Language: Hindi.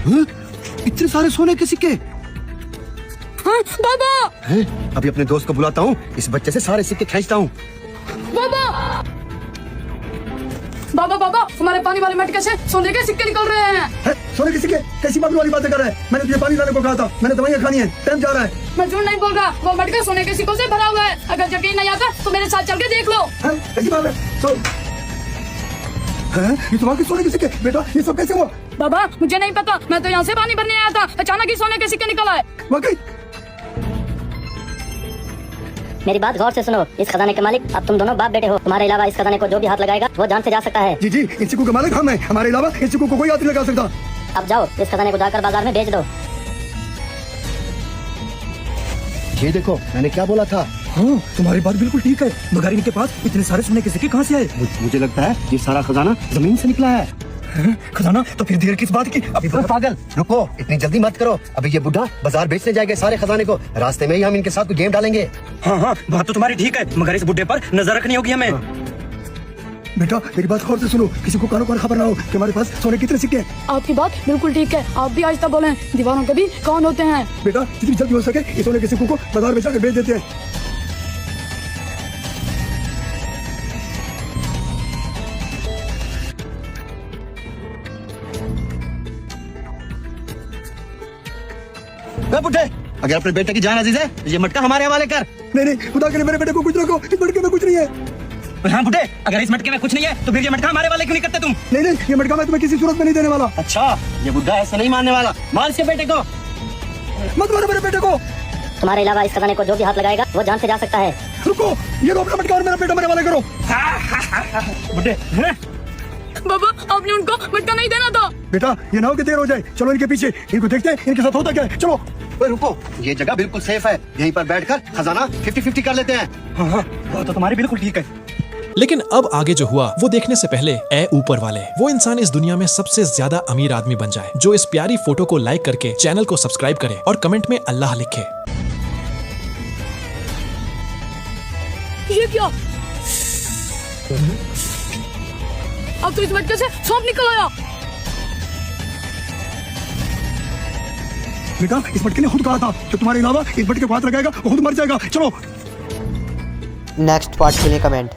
हाँ? इतने सारे सोने के सिक्के। हाँ, बाबा अभी अपने दोस्त को बुलाता हूँ, इस बच्चे से सारे सिक्के खींचता हूँ। बाबा बाबा बाबा हमारे पानी वाले मटके से सोने के सिक्के निकल रहे हैं। सोने के सिक्के? कैसी बात वाली बातें कर रहे हैं? मैंने तुझे पानी लाने को कहा था, मैंने दवाइयाँ खानी है, टाइम जा रहा है। मैं झूठ नहीं बोल रहा, वो मटका सोने के सिक्कों से भरा हुआ है। अगर यकीन नहीं आता तो मेरे साथ चल के देख लो। कैसी बात है? ये तुम्हारे सोने के सिक्के? बेटा ये सब कैसे हुआ? बाबा मुझे नहीं पता, मैं तो यहाँ से पानी भरने आया था, अचानक ही सोने के सिक्के निकल आए। वाकई? मेरी बात गौर से सुनो, इस खजाने के मालिक अब तुम दोनों बाप बेटे हो। तुम्हारे अलावा इस खजाने को जो भी हाथ लगाएगा वो जान से जा सकता है। जी जी, इन सिक्कों के मालिक हम हैं, हमारे अलावा इन सिक्कों को कोई हाथ नहीं लगा सकता। अब जाओ इस खजाने को जाकर बाजार में बेच दो। ये देखो मैंने क्या बोला था। हाँ तुम्हारी बात बिल्कुल ठीक है, मगर इनके पास इतने सारे सोने के सिक्के कहाँ से आए? मुझे लगता है ये सारा खजाना जमीन से निकला है। खजाना? तो फिर देर किस बात की? अभी पागल रुको, इतनी जल्दी मत करो। अभी ये बुढ़ा बाजार बेचने जाएगा सारे खजाने को, रास्ते में ही हम इनके साथ कोई गेम डालेंगे। हाँ बात तो तुम्हारी ठीक है, मगर इस बुड्ढे पर नजर रखनी होगी हमें। बेटा मेरी बात गौर से सुनो, किसी को कानों पर खबर ना हो कि हमारे पास सोने कितने सिक्के हैं। आपकी बात बिल्कुल ठीक है, आप भी आहिस्ता बोलें, दीवारों के भी कौन होते हैं। बेटा जितनी जल्दी हो सके इस सोने के सिक्कों को बाजार में जाकर बेच देते हैं। बुढ़े, अगर अपने बेटे की जान अजीज है तो ये मटका हमारे हवाले कर। नहीं खुदा के लिए मेरे बेटे को कुछ रखो, इस मटके में कुछ नहीं है। हाँ बुड्ढे, अगर इस मटके में कुछ नहीं है तो फिर ये मटका हमारे वाले क्यों नहीं करते तुम? नहीं ये मटका मैं तुम्हें किसी सूरत में नहीं देने वाला। अच्छा ये बुढ़ा ऐसा नहीं मानने वाला, मार इसके बेटे को। मत मारो मेरे बेटे को। तुम्हारे अलावा इस खजाने को जो भी हाथ लगाएगा वो जान से जा सकता है। रुको, ये लो अपना मटका और मेरा बेटा मेरे वाले करो। बुड्ढे बाबा आपने उनको मटका नहीं देना था। बेटा ये ना हो कि देर हो जाए, चलो इनके पीछे, इनको देखते हैं इनके साथ होता क्या है। चलो। रुको, ये जगह बिल्कुल सेफ है, यहीं पर बैठकर खजाना 50-50 कर लेते हैं। हाँ बात तो तुम्हारी बिल्कुल ठीक है। लेकिन अब आगे जो हुआ वो देखने से पहले ए ऊपर वाले, वो इंसान इस दुनिया में सबसे ज्यादा अमीर आदमी बन जाए जो इस प्यारी फोटो को लाइक करके चैनल को सब्सक्राइब करे और कमेंट में अल्लाह लिखे। ये क्या? अब तो इस मटके से सांप निकल आया। बेटा इस मटके ने खुद कहा था कि तुम्हारे अलावा इस मटके को हाथ लगाएगा वो खुद मर जाएगा। चलो। नेक्स्ट पार्ट के लिए कमेंट।